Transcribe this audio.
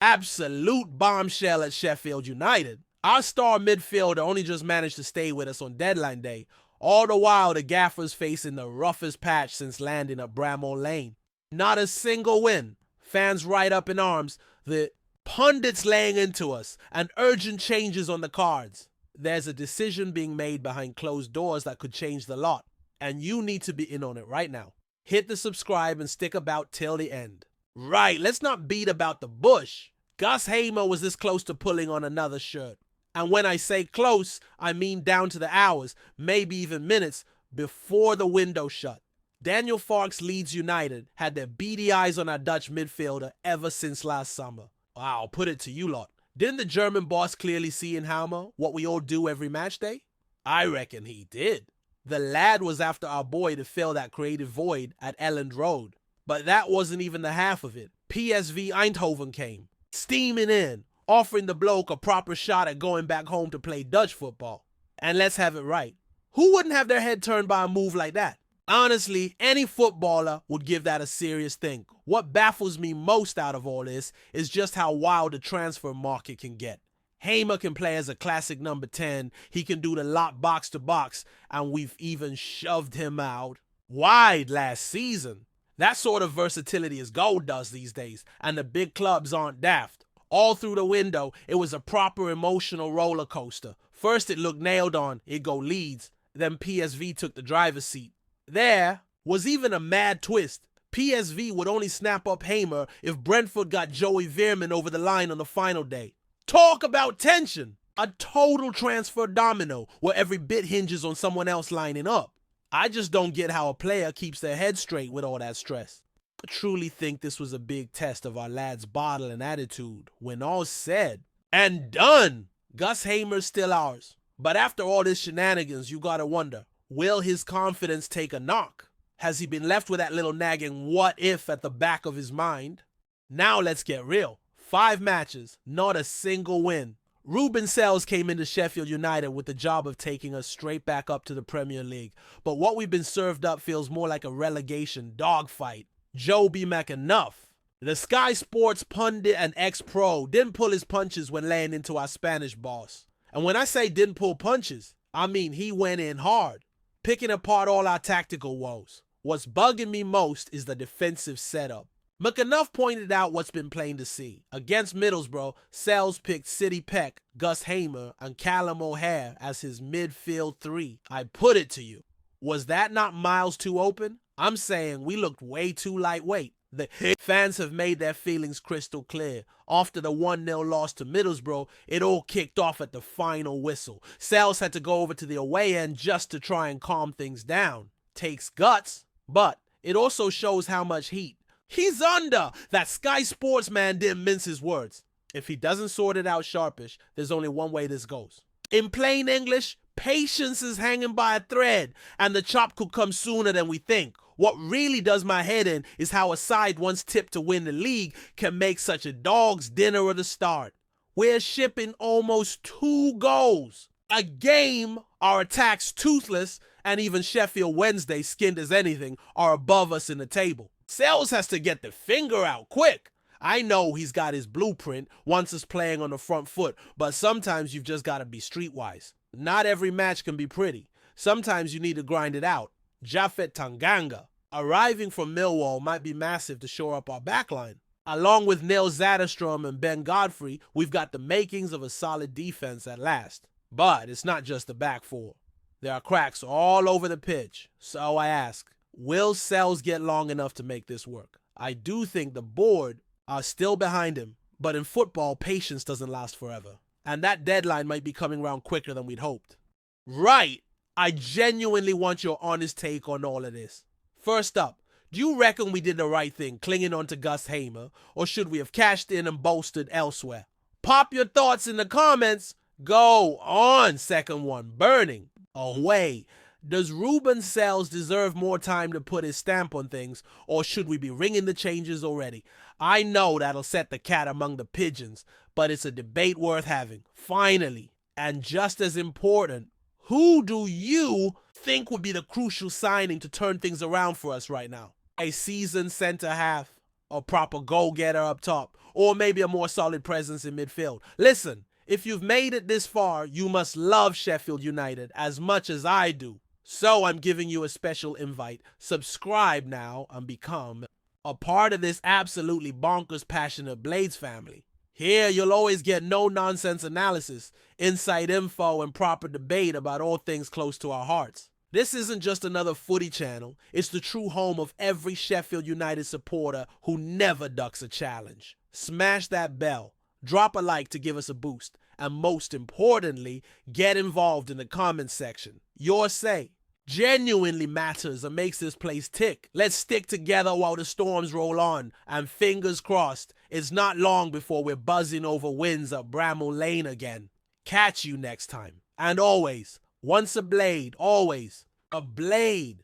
Absolute bombshell at Sheffield United. Our star midfielder only just managed to stay with us on deadline day. All the while, the Gaffer's facing the roughest patch since landing at Bramall Lane. Not a single win. Fans right up in arms. The pundits laying into us. And urgent changes on the cards. There's a decision being made behind closed doors that could change the lot. And you need to be in on it right now. Hit the subscribe and stick about till the end. Right, let's not beat about the bush. Gus Hamer was this close to pulling on another shirt. And when I say close, I mean down to the hours, maybe even minutes, before the window shut. Daniel Farke's Leeds United had their beady eyes on our Dutch midfielder ever since last summer. Wow, I'll put it to you lot. Didn't the German boss clearly see in Hamer what we all do every match day? I reckon he did. The lad was after our boy to fill that creative void at Elland Road. But that wasn't even the half of it. PSV Eindhoven came, steaming in, offering the bloke a proper shot at going back home to play Dutch football. And let's have it right. Who wouldn't have their head turned by a move like that? Honestly, any footballer would give that a serious think. What baffles me most out of all this is just how wild the transfer market can get. Hamer can play as a classic number 10, he can do the lot box to box, and we've even shoved him out wide last season. That sort of versatility is gold dust these days, and the big clubs aren't daft. All through the window, it was a proper emotional roller coaster. First it looked nailed on, it go Leeds, then PSV took the driver's seat. There was even a mad twist. PSV would only snap up Hamer if Brentford got Joey Veerman over the line on the final day. Talk about tension! A total transfer domino where every bit hinges on someone else lining up. I just don't get how a player keeps their head straight with all that stress. I truly think this was a big test of our lad's bottle and attitude. When all's said and done, Gus Hamer's still ours. But after all this shenanigans, you gotta wonder, will his confidence take a knock? Has he been left with that little nagging what if at the back of his mind? Now let's get real. 5 matches, not a single win. Ruben Sales came into Sheffield United with the job of taking us straight back up to the Premier League. But what we've been served up feels more like a relegation dogfight. Joe B. McEnough. The Sky Sports pundit and ex-pro didn't pull his punches when laying into our Spanish boss. And when I say didn't pull punches, I mean he went in hard, picking apart all our tactical woes. What's bugging me most is the defensive setup. McEnough pointed out what's been plain to see. Against Middlesbrough, Sales picked City Peck, Gus Hamer, and Callum O'Hare as his midfield 3. I put it to you. Was that not miles too open? I'm saying we looked way too lightweight. The fans have made their feelings crystal clear. After the 1-0 loss to Middlesbrough, it all kicked off at the final whistle. Sales had to go over to the away end just to try and calm things down. Takes guts, but it also shows how much heat. He's under! That Sky Sports man didn't mince his words. If he doesn't sort it out sharpish, there's only one way this goes. In plain English, patience is hanging by a thread, and the chop could come sooner than we think. What really does my head in is how a side once tipped to win the league can make such a dog's dinner at the start. We're shipping almost 2 goals. A game, our attacks toothless, and even Sheffield Wednesday, skinned as anything, are above us in the table. Sales has to get the finger out quick. I know he's got his blueprint, wants us playing on the front foot, but sometimes you've just got to be streetwise. Not every match can be pretty. Sometimes you need to grind it out. Japhet Tanganga, arriving from Millwall, might be massive to shore up our backline. Along with Neil Zetterstrom and Ben Godfrey, we've got the makings of a solid defense at last. But it's not just the back four. There are cracks all over the pitch. So I ask, will Sales get long enough to make this work? I do think the board are still behind him, but in football, patience doesn't last forever. And that deadline might be coming around quicker than we'd hoped. Right, I genuinely want your honest take on all of this. First up, do you reckon we did the right thing clinging on to Gus Hamer, or should we have cashed in and bolstered elsewhere? Pop your thoughts in the comments. Go on, second one, burning. Away. Does Ruben Sales deserve more time to put his stamp on things, or should we be ringing the changes already? I know that'll set the cat among the pigeons, but it's a debate worth having. Finally, and just as important, who do you think would be the crucial signing to turn things around for us right now? A seasoned center half, a proper go-getter up top, or maybe a more solid presence in midfield. Listen, if you've made it this far, you must love Sheffield United as much as I do. So I'm giving you a special invite. Subscribe now and become a part of this absolutely bonkers passionate Blades family. Here you'll always get no-nonsense analysis, inside info, and proper debate about all things close to our hearts. This isn't just another footy channel, it's the true home of every Sheffield United supporter who never ducks a challenge. Smash that bell, drop a like to give us a boost, and most importantly, get involved in the comments section. Your say genuinely matters and makes this place tick. Let's stick together while the storms roll on, and fingers crossed, it's not long before we're buzzing over wins at Bramall Lane again. Catch you next time. And always, once a blade, always a blade.